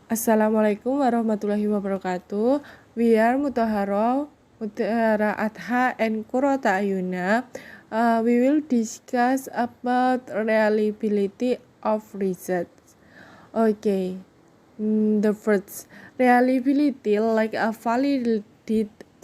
Assalamualaikum warahmatullahi wabarakatuh. We are Mutahara Adha and Kurota Ayuna. We will discuss about reliability of research. Okay. The first, reliability, like a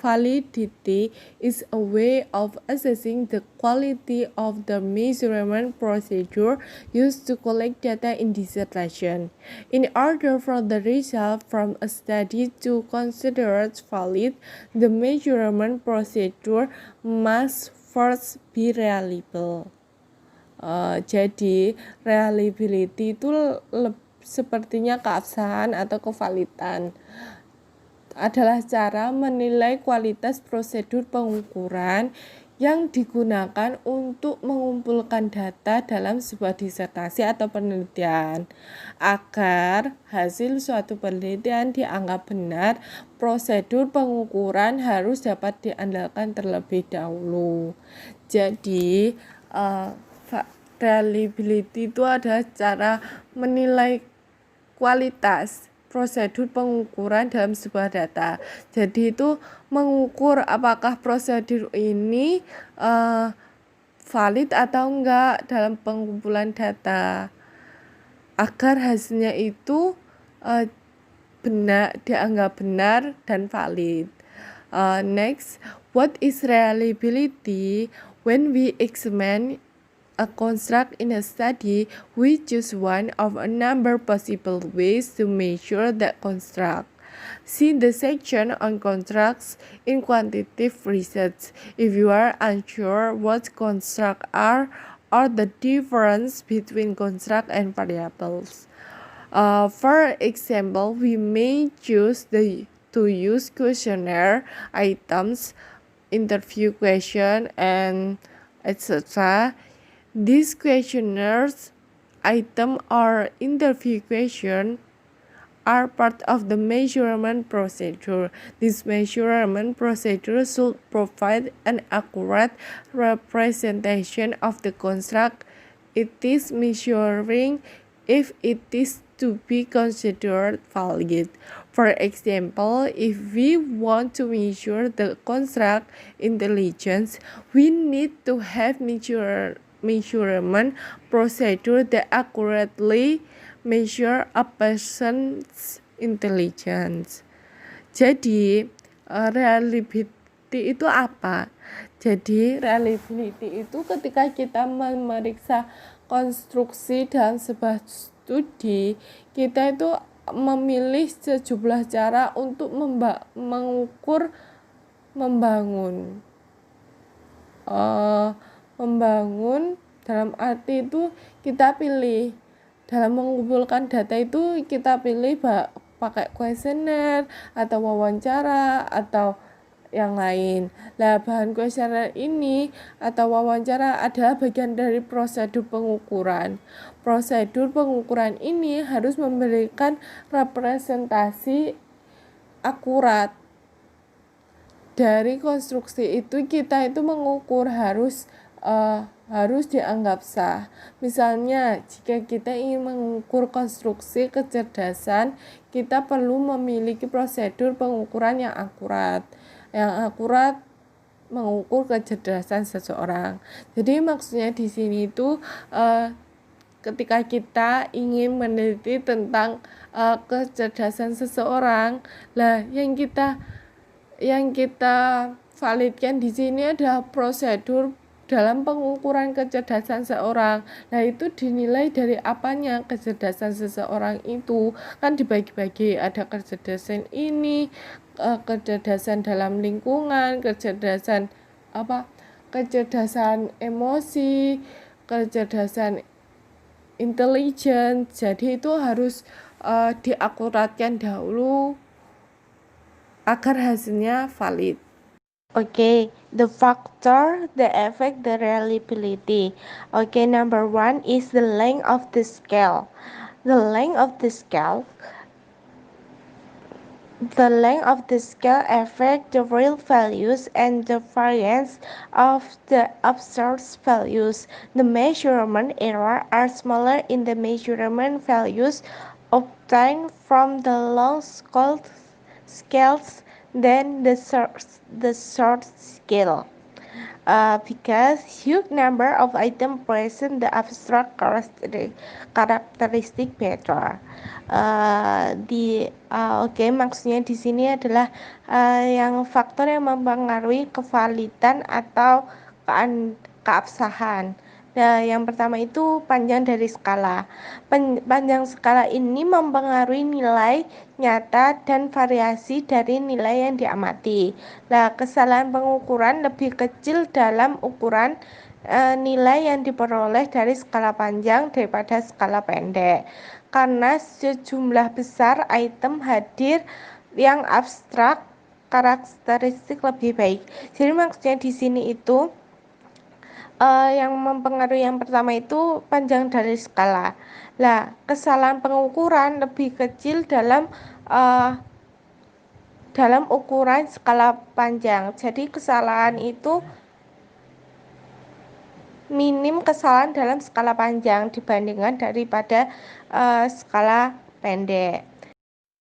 validity is a way of assessing the quality of the measurement procedure used to collect data in dissertation. In order for the result from a study to considered valid, the measurement procedure must first be reliable. Jadi reliability itu sepertinya keabsahan atau kevalidan adalah cara menilai kualitas prosedur pengukuran yang digunakan untuk mengumpulkan data dalam sebuah disertasi atau penelitian. Agar hasil suatu penelitian dianggap benar, prosedur pengukuran harus dapat diandalkan terlebih dahulu. Jadi, reliability itu adalah cara menilai kualitas prosedur pengukuran dalam sebuah data. Jadi itu mengukur apakah prosedur ini valid atau enggak dalam pengumpulan data, agar hasilnya itu dianggap benar dan valid. Next, what is reliability? When we examine a construct in a study, we choose one of a number of possible ways to measure that construct. See the section on constructs in quantitative research if you are unsure what constructs are or the difference between construct and variables. For example, we may choose to use questionnaire items, interview question, and etc. These questionnaires item or interview question are part of the measurement procedure. This measurement procedure should provide an accurate representation of the construct it is measuring if it is to be considered valid. For example, if we want to measure the construct intelligence, we need to have measurement procedure that accurately measure a person's intelligence. Jadi, reliability itu apa? Jadi, reliability itu ketika kita memeriksa konstruksi dalam sebuah studi, kita itu memilih sejumlah cara untuk mengukur membangun dalam arti itu kita pilih dalam mengumpulkan data itu kita pilih pakai kuesioner atau wawancara atau yang lain. Nah, bahan kuesioner ini atau wawancara adalah bagian dari prosedur pengukuran. Prosedur pengukuran ini harus memberikan representasi akurat dari konstruksi itu. Kita itu mengukur harus dianggap sah. Misalnya, jika kita ingin mengukur konstruksi kecerdasan, kita perlu memiliki prosedur pengukuran yang akurat. Yang akurat mengukur kecerdasan seseorang. Jadi maksudnya di sini itu ketika kita ingin meneliti tentang kecerdasan seseorang, lah yang kita validkan di sini adalah prosedur dalam pengukuran kecerdasan seseorang. Nah, itu dinilai dari apanya kecerdasan seseorang itu. Kan dibagi-bagi, ada kecerdasan ini, kecerdasan dalam lingkungan, kecerdasan emosi, kecerdasan intelijen. Jadi itu harus diakuratkan dahulu agar hasilnya valid. Okay, the factor that affect the reliability. Okay, number one is the length of the scale. The length of the scale affect the real values and the variance of the observed values. The measurement error are smaller in the measurement values obtained from the long scales than the short scale. Because huge number of items present the abstract characteristic better. Maksudnya di sini adalah yang faktor yang mempengaruhi kevalitan atau keabsahan. Nah, yang pertama itu panjang dari skala. Panjang skala ini mempengaruhi nilai nyata dan variasi dari nilai yang diamati. Nah, kesalahan pengukuran lebih kecil dalam ukuran nilai yang diperoleh dari skala panjang daripada skala pendek. Karena sejumlah besar item hadir yang abstrak karakteristik lebih baik. Jadi maksudnya di sini itu yang mempengaruhi yang pertama itu panjang dari skala. Nah, kesalahan pengukuran lebih kecil dalam ukuran skala panjang. Jadi kesalahan itu minim kesalahan dalam skala panjang dibandingkan daripada skala pendek.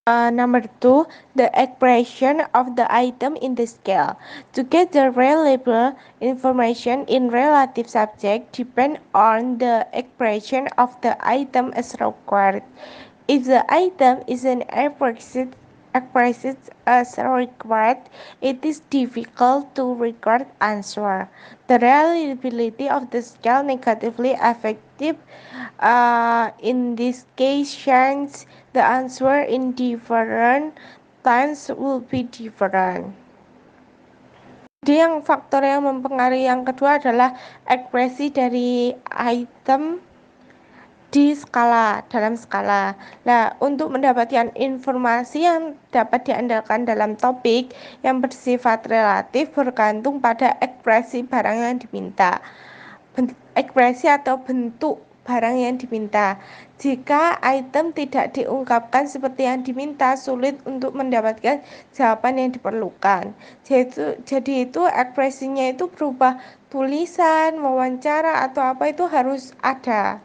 Number 2, the expression of the item in the scale. To get the reliable information in relative subject depend on the expression of the item as required. If the item isn't expressed as required, it is difficult to record answer. The reliability of the scale negatively affected in this case change the answer in different times will be different. Jadi yang faktor yang mempengaruhi yang kedua adalah ekspresi dari item dalam skala. Nah, untuk mendapatkan informasi yang dapat diandalkan dalam topik yang bersifat relatif bergantung pada ekspresi barang yang diminta. Ekspresi atau bentuk barang yang diminta. Jika item tidak diungkapkan seperti yang diminta, sulit untuk mendapatkan jawaban yang diperlukan. Jadi itu ekspresinya itu berupa tulisan, wawancara atau apa itu harus ada.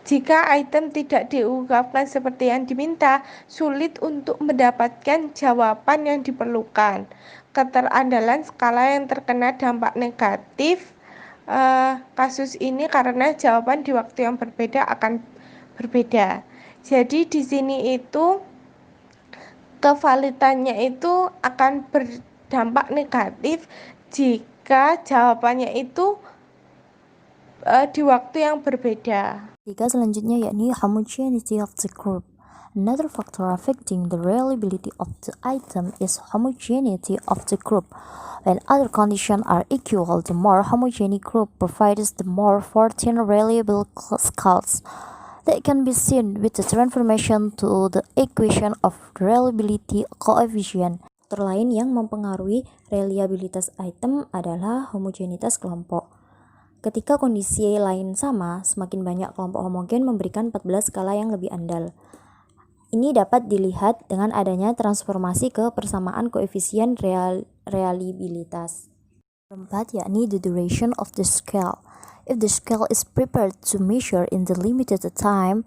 Jika item tidak diungkapkan seperti yang diminta, sulit untuk mendapatkan jawaban yang diperlukan. Keterandalan skala yang terkena dampak negatif kasus ini karena jawaban di waktu yang berbeda akan berbeda. Jadi di sini itu kevalitannya itu akan berdampak negatif jika jawabannya itu di waktu yang berbeda. Tiga selanjutnya yakni homogeneity of the group. Another factor affecting the reliability of the item is homogeneity of the group. When other conditions are equal, the more homogeneous group provides the more certain reliable skulls. That can be seen with the transformation to the equation of reliability coefficient. Faktor lain yang mempengaruhi reliabilitas item adalah homogenitas kelompok. Ketika kondisi lain sama, semakin banyak kelompok homogen memberikan 14 skala yang lebih andal. Ini dapat dilihat dengan adanya transformasi ke persamaan koefisien reliabilitas. Keempat, yakni the duration of the scale. If the scale is prepared to measure in the limited time,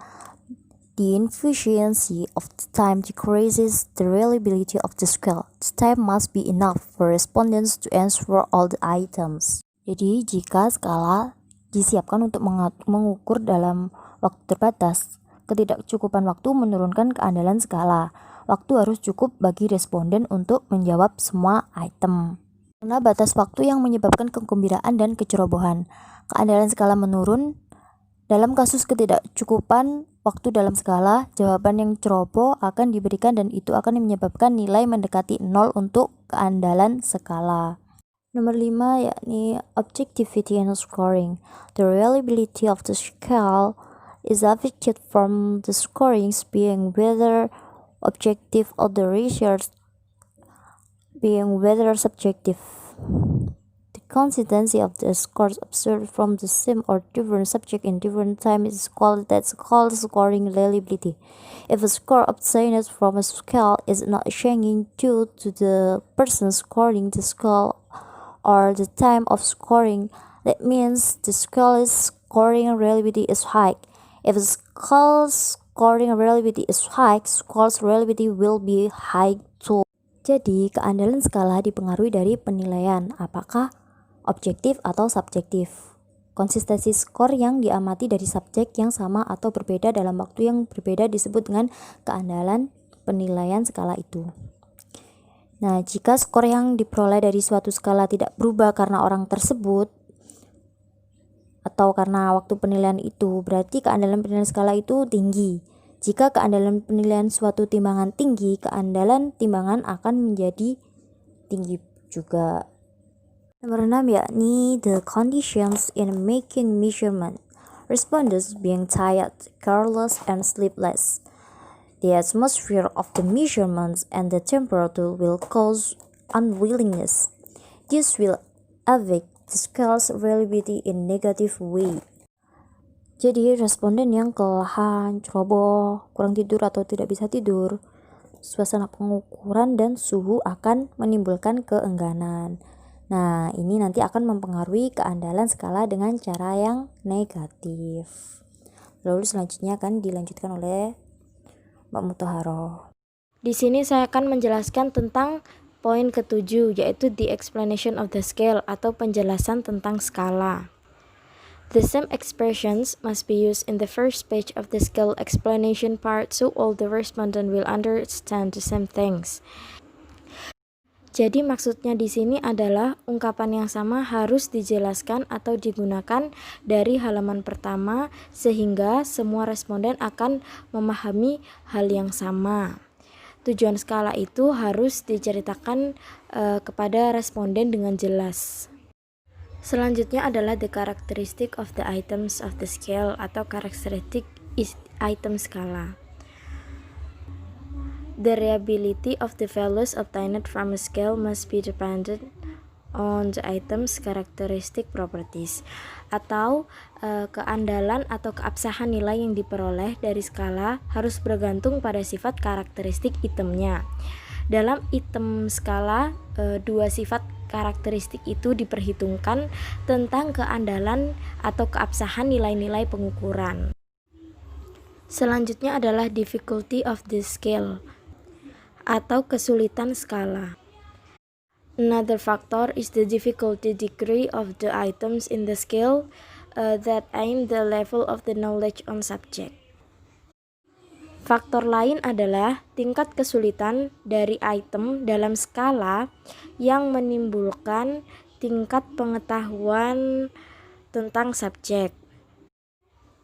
the efficiency of the time decreases the reliability of the scale. The time must be enough for respondents to answer all the items. Jadi, jika skala disiapkan untuk mengukur dalam waktu terbatas, ketidakcukupan waktu menurunkan keandalan skala. Waktu harus cukup bagi responden untuk menjawab semua item. Karena batas waktu yang menyebabkan kegembiraan dan kecerobohan, keandalan skala menurun. Dalam kasus ketidakcukupan waktu dalam skala, jawaban yang ceroboh akan diberikan dan itu akan menyebabkan nilai mendekati 0 untuk keandalan skala. Nomor 5 yakni objectivity and scoring. The reliability of the scale is affected from the scorings being whether objective or the research being whether subjective. The consistency of the scores observed from the same or different subject in different time is called scoring reliability. If a score obtained from a scale is not changing due to the person scoring the scale or the time of scoring, that means the scale is scoring reliability is high. If skull scoring reliability is high, skull's reliability will be high too. Jadi, keandalan skala dipengaruhi dari penilaian, apakah objektif atau subjektif. Konsistensi skor yang diamati dari subjek yang sama atau berbeda dalam waktu yang berbeda disebut dengan keandalan penilaian skala itu. Nah, jika skor yang diperoleh dari suatu skala tidak berubah karena orang tersebut atau karena waktu penilaian itu, berarti keandalan penilaian skala itu tinggi. Jika keandalan penilaian suatu timbangan tinggi, keandalan timbangan akan menjadi tinggi juga. Nomor 6 yakni the conditions in making measurement. Respondents being tired, careless, and sleepless. The atmosphere of the measurements and the temperature will cause unwillingness. This will affect the scale's reliability in negative way. Jadi responden yang kelelahan, ceroboh, kurang tidur atau tidak bisa tidur, suasana pengukuran dan suhu akan menimbulkan keengganan. Nah, ini nanti akan mempengaruhi keandalan skala dengan cara yang negatif. Lalu selanjutnya akan dilanjutkan oleh Mbak Mutahharoh. Di sini saya akan menjelaskan tentang poin ke-7, yaitu the explanation of the scale atau penjelasan tentang skala. The same expressions must be used in the first page of the scale explanation part so all the respondent will understand the same things. Jadi maksudnya di sini adalah ungkapan yang sama harus dijelaskan atau digunakan dari halaman pertama sehingga semua responden akan memahami hal yang sama. Tujuan skala itu harus diceritakan kepada responden dengan jelas. Selanjutnya adalah the characteristic of the items of the scale atau karakteristik item skala. The reliability of the values obtained from a scale must be dependent on the item's characteristic properties, atau keandalan atau keabsahan nilai yang diperoleh dari skala harus bergantung pada sifat karakteristik itemnya. Dalam item skala, dua sifat karakteristik itu diperhitungkan tentang keandalan atau keabsahan nilai-nilai pengukuran. Selanjutnya adalah difficulty of the scale atau kesulitan skala. Another factor is the difficulty degree of the items in the scale that aim the level of the knowledge on subject. Faktor lain adalah tingkat kesulitan dari item dalam skala yang menimbulkan tingkat pengetahuan tentang subjek.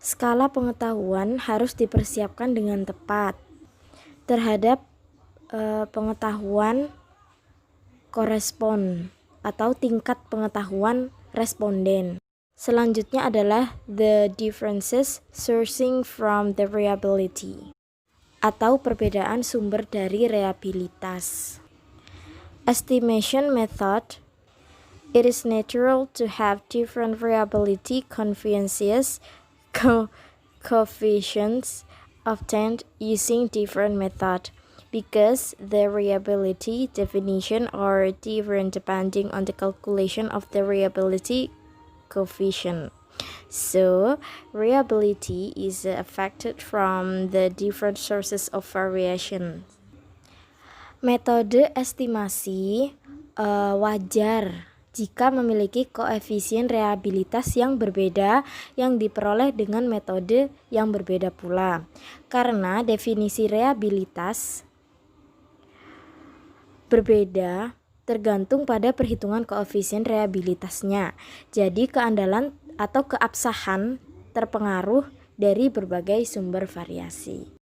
Skala pengetahuan harus dipersiapkan dengan tepat terhadap pengetahuan korespon atau tingkat pengetahuan responden. Selanjutnya adalah the differences sourcing from the reliability atau perbedaan sumber dari reliabilitas. Estimation method. It is natural to have different reliability coefficients obtained using different method, because the reliability definition are different depending on the calculation of the reliability coefficient. So, reliability is affected from the different sources of variation. Metode estimasi wajar jika memiliki koefisien reliabilitas yang berbeda yang diperoleh dengan metode yang berbeda pula. Karena definisi reliabilitas berbeda tergantung pada perhitungan koefisien reliabilitasnya. Jadi keandalan atau keabsahan terpengaruh dari berbagai sumber variasi.